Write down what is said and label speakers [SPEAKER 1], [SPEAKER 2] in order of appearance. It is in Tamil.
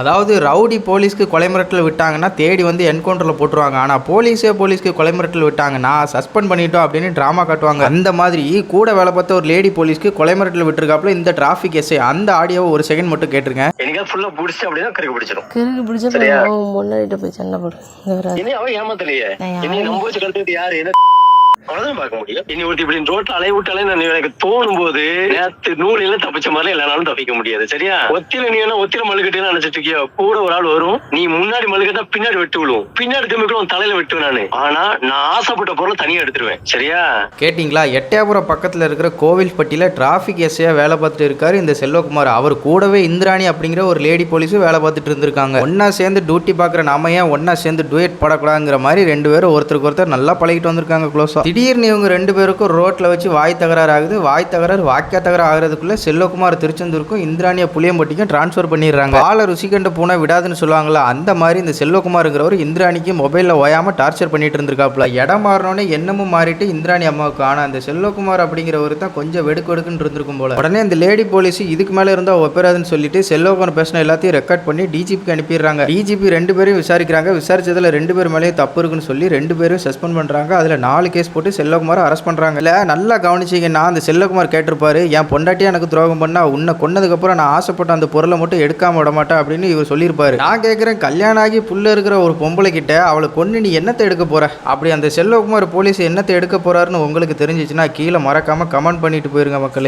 [SPEAKER 1] அதாவது ரவுடி போலீஸ்க்கு கொலை மிரட்டல் விட்டாங்கன்னா தேடி வந்து என்கவுண்டரில் போட்டுருவாங்க. ஆனால் போலீஸ்க்கு கொலை மிரட்டல் விட்டாங்கன்னா சஸ்பெண்ட் பண்ணிட்டோம் அப்படின்னு ட்ராமா காட்டுவாங்க. அந்த மாதிரி கூட வேலை பார்த்த ஒரு லேடி போலீஸ்க்கு கொலை மிரட்டல் விட்டுருக்காப்புல இந்த டிராஃபிக் எஸ்ஐ. அந்த ஆடியோவை ஒரு செகண்ட் மட்டும் கேட்டுருங்க.
[SPEAKER 2] எனக்கு ஃபுல்லா பிடிச்சி அப்படின்னா கிறுக்கு பிடிச்சிடும்.
[SPEAKER 3] கிறுக்கு பிடிச்சா முன்னாடிட்டு போய் சண்டை போடும்.
[SPEAKER 2] இனி அவன் ஏமாத்தலையே. இனி நம்ப வச்சு கருத்து யாரு என்ன அவ்வளவுதான் பார்க்க முடியும். இனி ஒருத்தி இப்படி ரோட்ல அலைய விட்டாலே எனக்கு தோணும் போது நேத்து நூலில தப்பிச்ச மாதிரி எல்லாரும் தப்பிக்க முடியாது. சரியா? ஒத்தில நீ என்ன ஒத்தில மழுக்கட்டேன்னு நினைச்சிட்டு இருக்கியோ, கூட ஒரு ஆள் வரும், நீ முன்னாடி மழுக்கட்டா பின்னாடி வெட்டு விழுவும், பின்னாடி திரும்பி உன் தலையில வெட்டுவேன் நானு. ஆனா நான் ஆசைப்பட்ட பொருளை தனியா எடுத்துருவேன். சரியா?
[SPEAKER 1] கேட்டீங்களா? எட்டயபுரம் பக்கத்துல இருக்கிற கோவில்பட்டியில டிராபிக் எஸ்ஐயா வேலை பார்த்துட்டு இருக்காரு இந்த செல்வகுமார். அவர் கூடவே இந்திராணி அப்படிங்கிற ஒரு லேடி போலீஸும் வேலை பார்த்துட்டு இருந்திருக்காங்க. ஒன்னா சேர்ந்து டியூட்டி பாக்குற நாம ஏன் ஒன்னா சேர்ந்து டூயட் படக்கூடாதுங்கிற மாதிரி ரெண்டு பேரும் ஒருத்தருக்கு ஒருத்தர் நல்லா பழகிட்டு வந்திருக்காங்க க்ளோஸா. திடீர்னு இவங்க ரெண்டு பேருக்கும் ரோட்ல வச்சு வாய் தகராறு ஆகுது. வாய் தகராறு வாக்கிய தகராறு ஆகிறதுக்குள்ள செல்வகுமார் திருச்செந்தூருக்கும் இந்திராணியை புளியம்பட்டிக்கும் டிரான்ஸ்ஃபர் பண்ணிடுறாங்க. பாலை ருசி கண்டு பூனை விடாதுன்னு சொல்லுவாங்களா, அந்த மாதிரி இந்த செல்வகுமாருங்கிறவர் இந்திராணிக்கு மொபைலில் ஓயாம டார்ச்சர் பண்ணிட்டு இருந்திருக்காப்புல. இடம் மாறினோடனே என்னமும் மாறிட்டு இந்திராணி அம்மாவுக்கு. ஆனால் அந்த செல்வகுமார் அப்படிங்கிறவர் தான் கொஞ்சம் வெடுக்கெடுக்குன்னு இருந்திருக்கும் போல. உடனே இந்த லேடி போலீஸ் இதுக்கு மேலே இருந்தால் ஒப்பேராதுன்னு சொல்லிட்டு செல்வகுமார் பேசின எல்லாத்தையும் ரெக்கார்ட் பண்ணி டிஜிபிக்கு அனுப்பிடுறாங்க. டிஜிபி ரெண்டு பேரும் விசாரிக்கிறாங்க. விசாரிச்சதுல ரெண்டு பேர் மேலேயும் தப்பு இருக்குன்னு சொல்லி ரெண்டு பேரும் சஸ்பெண்ட் பண்றாங்க. அதுல 4 கேஸ் போட்டு செல்வகுமார் அரெஸ்ட் பண்றாங்க. இல்ல நல்லா கவனிச்சிங்கன்னா அந்த செல்வகுமார் கேட்டிருப்பாரு, என் பொண்டாட்டியா எனக்கு துரோகம் பண்ணா உன்னை கொன்னதுக்கப்புறம் நான் ஆசைப்பட்ட அந்த பொருளை மட்டும் எடுக்காம விட மாட்டேன் அப்படின்னு இவர் சொல்லியிருப்பாரு. நான் கேட்குறேன், கல்யாணம் ஆகி புள்ள இருக்கிற ஒரு பொம்பளை கிட்ட அவளை கொண்டு நீ என்னத்தை எடுக்க போற? அப்படி அந்த செல்வகுமார் போலீஸ் என்னத்தை எடுக்க போறாருன்னு உங்களுக்கு தெரிஞ்சிச்சுன்னா கீழே மறக்காம கமெண்ட் பண்ணிட்டு போயிருங்க மக்களே.